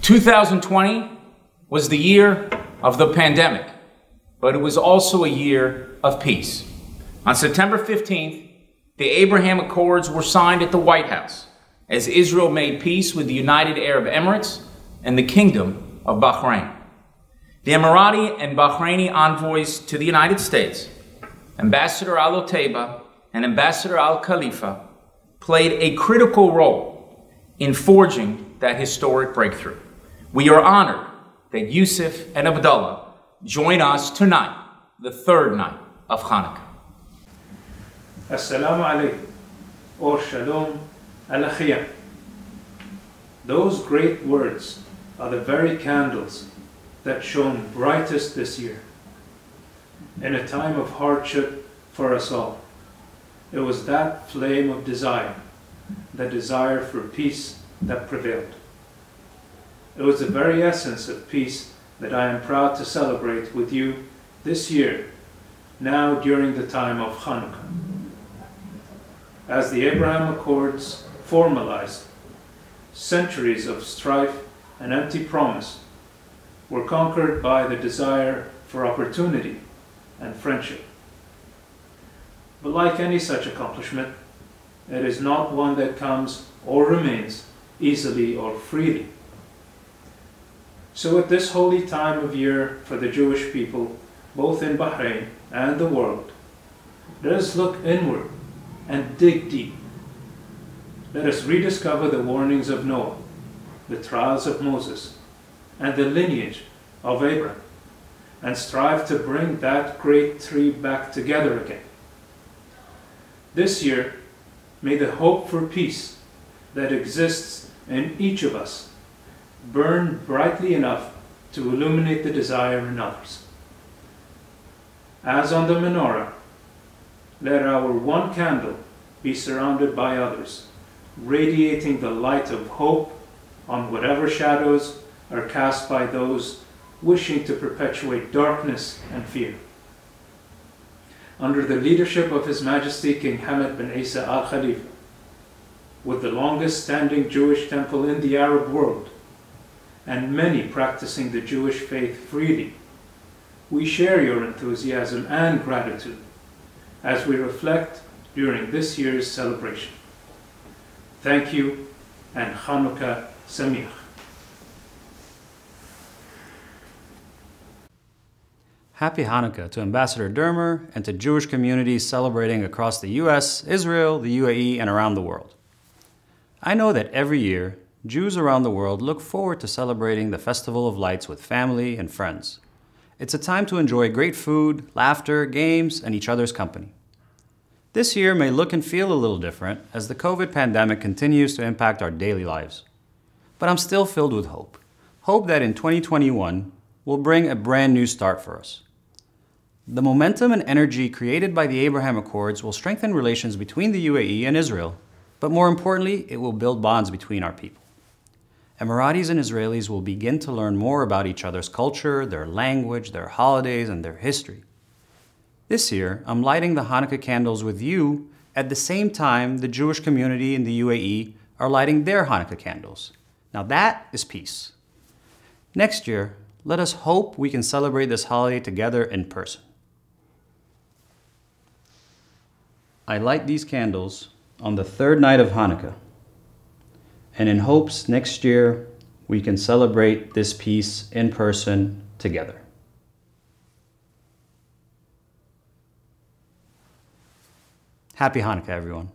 2020 was the year of the pandemic, but it was also a year of peace. On September 15th, the Abraham Accords were signed at the White House as Israel made peace with the United Arab Emirates and the Kingdom of Bahrain. The Emirati and Bahraini envoys to the United States, Ambassador Al Otaiba and Ambassador Al Khalifa, played a critical role in forging that historic breakthrough. We are honored that Yousef and Abdullah join us tonight, the third night of Hanukkah. Assalamu alaikum, or Shalom Alakhiyah. Those great words are the very candles that shone brightest this year. In a time of hardship for us all, it was that flame of desire, the desire for peace, that prevailed. It was the very essence of peace that I am proud to celebrate with you this year, now during the time of Hanukkah. As the Abraham Accords formalized, centuries of strife and empty promise were conquered by the desire for opportunity and friendship. But like any such accomplishment, it is not one that comes or remains easily or freely. So at this holy time of year for the Jewish people, both in Bahrain and the world, let us look inward and dig deep. Let us rediscover the warnings of Noah, the trials of Moses, and the lineage of Abraham, and strive to bring that great tree back together again. This year, may the hope for peace that exists in each of us burn brightly enough to illuminate the desire in others. As on the menorah, let our one candle be surrounded by others, radiating the light of hope on whatever shadows are cast by those wishing to perpetuate darkness and fear. Under the leadership of His Majesty King Hamad bin Isa Al Khalifa, with the longest standing Jewish temple in the Arab world, and many practicing the Jewish faith freely, we share your enthusiasm and gratitude as we reflect during this year's celebration. Thank you, and Hanukkah Sameach. Happy Hanukkah to Ambassador Dermer and to Jewish communities celebrating across the US, Israel, the UAE, and around the world. I know that every year, Jews around the world look forward to celebrating the Festival of Lights with family and friends. It's a time to enjoy great food, laughter, games, and each other's company. This year may look and feel a little different as the COVID pandemic continues to impact our daily lives. But I'm still filled with hope. Hope that in 2021 will bring a brand new start for us. The momentum and energy created by the Abraham Accords will strengthen relations between the UAE and Israel, but more importantly, it will build bonds between our people. Emiratis and Israelis will begin to learn more about each other's culture, their language, their holidays, and their history. This year, I'm lighting the Hanukkah candles with you at the same time the Jewish community in the UAE are lighting their Hanukkah candles. Now that is peace. Next year, let us hope we can celebrate this holiday together in person. I light these candles on the third night of Hanukkah, and in hopes next year we can celebrate this peace in person together. Happy Hanukkah, everyone.